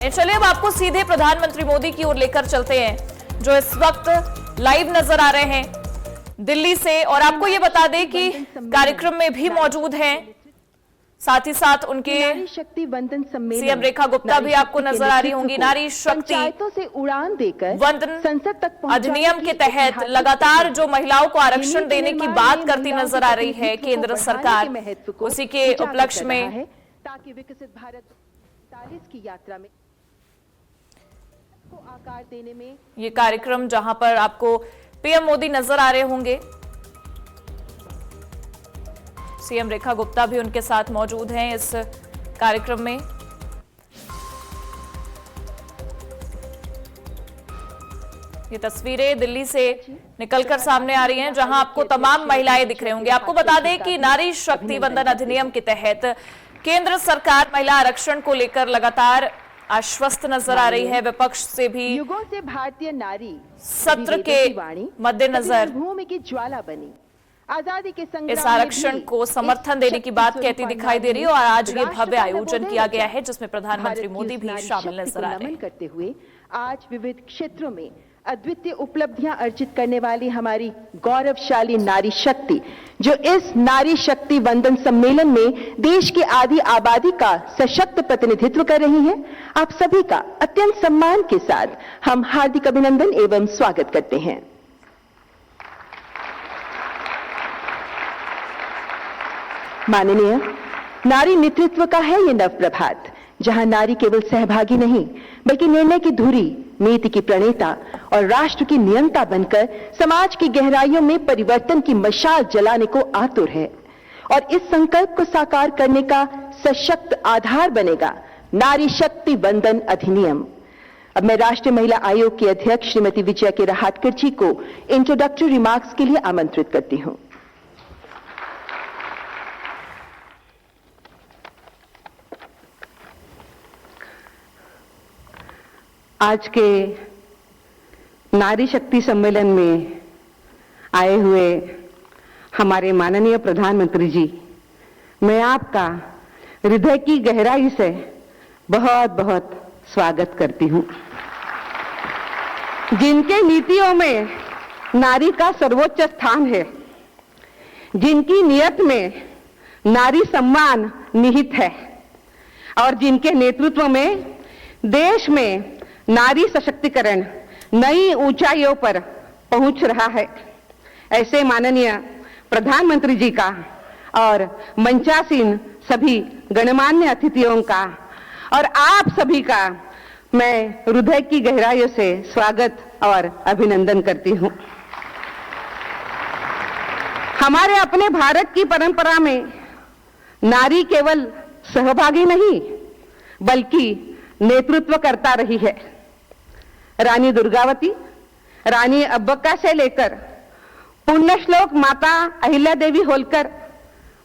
चलिए अब आपको सीधे प्रधानमंत्री मोदी की ओर लेकर चलते हैं, जो इस वक्त लाइव नजर आ रहे हैं दिल्ली से। और आपको ये बता दें कि कार्यक्रम में भी मौजूद हैं, साथ ही साथ उनके शक्ति वंदन सम्मेलन सीएम रेखा गुप्ता भी आपको नजर आ रही होंगी। नारी शक्ति से उड़ान देकर वंदन संसद तक अधिनियम के तहत लगातार जो महिलाओं को आरक्षण देने की बात करती नजर आ रही है केंद्र सरकार, उसी के उपलक्ष्य में ताकि विकसित भारत 40 की यात्रा में को आकार देने में ये कार्यक्रम, जहां पर आपको पीएम मोदी नजर आ रहे होंगे, सीएम रेखा गुप्ता भी उनके साथ मौजूद हैं इस कार्यक्रम में। ये तस्वीरें दिल्ली से निकलकर सामने आ रही हैं, जहां आपको तमाम महिलाएं दिख रही होंगी। आपको बता दें कि नारी शक्ति वंदन अधिनियम के तहत केंद्र सरकार महिला आरक्षण को लेकर लगातार आश्वस्त नजर आ रही है। विपक्ष से भी युगों से भारतीय नारी सत्र के मद्देनजर भूमि की ज्वाला बनी, आजादी के संग्राम इस आरक्षण को समर्थन देने की बात कहती दिखाई दे रही है। और आज ये भव्य आयोजन किया गया है, जिसमें प्रधानमंत्री मोदी भी शामिल नजर आ रहे हैं। करते हुए आज विविध क्षेत्रों में अद्वितीय उपलब्धियां अर्जित करने वाली हमारी गौरवशाली नारी शक्ति, जो इस नारी शक्ति वंदन सम्मेलन में देश की आधी आबादी का सशक्त प्रतिनिधित्व कर रही हैं, आप सभी का अत्यंत सम्मान के साथ हम हार्दिक अभिनंदन एवं स्वागत करते हैं। माननीय, नारी नेतृत्व का है ये नव प्रभात, जहां नारी केवल सहभागी नहीं बल्कि निर्णय की धुरी, नीति की प्रणेता और राष्ट्र की नियंता बनकर समाज की गहराइयों में परिवर्तन की मशाल जलाने को आतुर है। और इस संकल्प को साकार करने का सशक्त आधार बनेगा नारी शक्ति वंदन अधिनियम। अब मैं राष्ट्रीय महिला आयोग की अध्यक्ष श्रीमती विजया के रहाटकर जी को इंट्रोडक्टरी रिमार्क्स के लिए आमंत्रित करती हूं। आज के नारी शक्ति सम्मेलन में आए हुए हमारे माननीय प्रधानमंत्री जी, मैं आपका हृदय की गहराई से बहुत बहुत स्वागत करती हूं। जिनके नीतियों में नारी का सर्वोच्च स्थान है, जिनकी नियत में नारी सम्मान निहित है और जिनके नेतृत्व में देश में नारी सशक्तिकरण नई ऊंचाइयों पर पहुंच रहा है, ऐसे माननीय प्रधानमंत्री जी का और मंचासीन सभी गणमान्य अतिथियों का और आप सभी का मैं हृदय की गहराइयों से स्वागत और अभिनंदन करती हूं। हमारे अपने भारत की परंपरा में नारी केवल सहभागी नहीं बल्कि नेतृत्व करता रही है। रानी दुर्गावती, रानी अब्बक्का से लेकर पुण्यश्लोक माता अहिल्या देवी होलकर,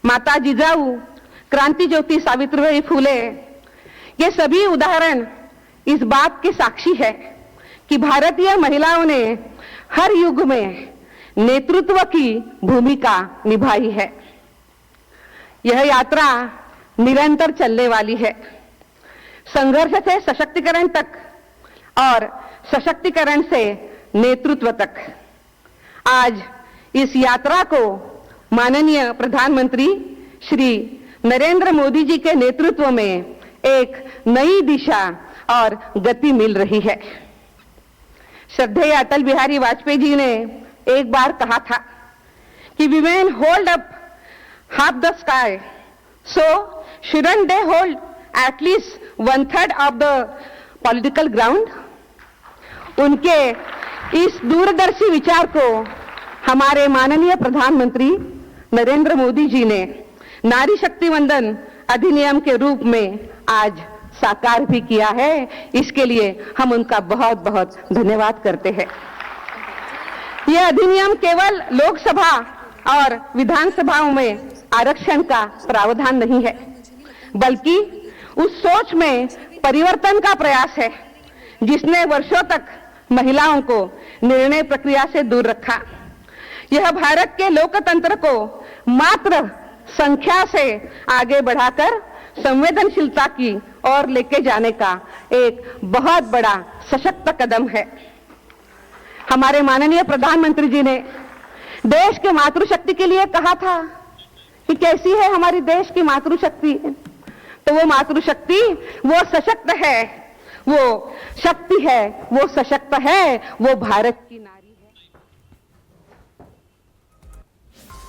माता जिजाऊ, क्रांति ज्योति सावित्रीबाई फूले, ये सभी उदाहरण इस बात के साक्षी है कि भारतीय महिलाओं ने हर युग में नेतृत्व की भूमिका निभाई है। यह यात्रा निरंतर चलने वाली है, संघर्ष से सशक्तिकरण तक और सशक्तिकरण से नेतृत्व तक। आज इस यात्रा को माननीय प्रधानमंत्री श्री नरेंद्र मोदी जी के नेतृत्व में एक नई दिशा और गति मिल रही है। श्रद्धेय अटल बिहारी वाजपेयी जी ने एक बार कहा था कि women hold up half the sky, so shouldn't they hold at least 1/3 of the political ground। उनके इस दूरदर्शी विचार को हमारे माननीय प्रधानमंत्री नरेंद्र मोदी जी ने नारी शक्ति वंदन अधिनियम के रूप में आज साकार भी किया है। इसके लिए हम उनका बहुत बहुत धन्यवाद करते हैं। यह अधिनियम केवल लोकसभा और विधानसभाओं में आरक्षण का प्रावधान नहीं है, बल्कि उस सोच में परिवर्तन का प्रयास है जिसने वर्षों तक महिलाओं को निर्णय प्रक्रिया से दूर रखा। यह भारत के लोकतंत्र को मात्र संख्या से आगे बढ़ाकर संवेदनशीलता की और लेके जाने का एक बहुत बड़ा सशक्त कदम है। हमारे माननीय प्रधानमंत्री जी ने देश के मातृशक्ति के लिए कहा था कि कैसी है हमारी देश की मातृशक्ति, तो वो मातृशक्ति वो सशक्त है, वो शक्ति है, वो सशक्त है, वो भारत की नारी।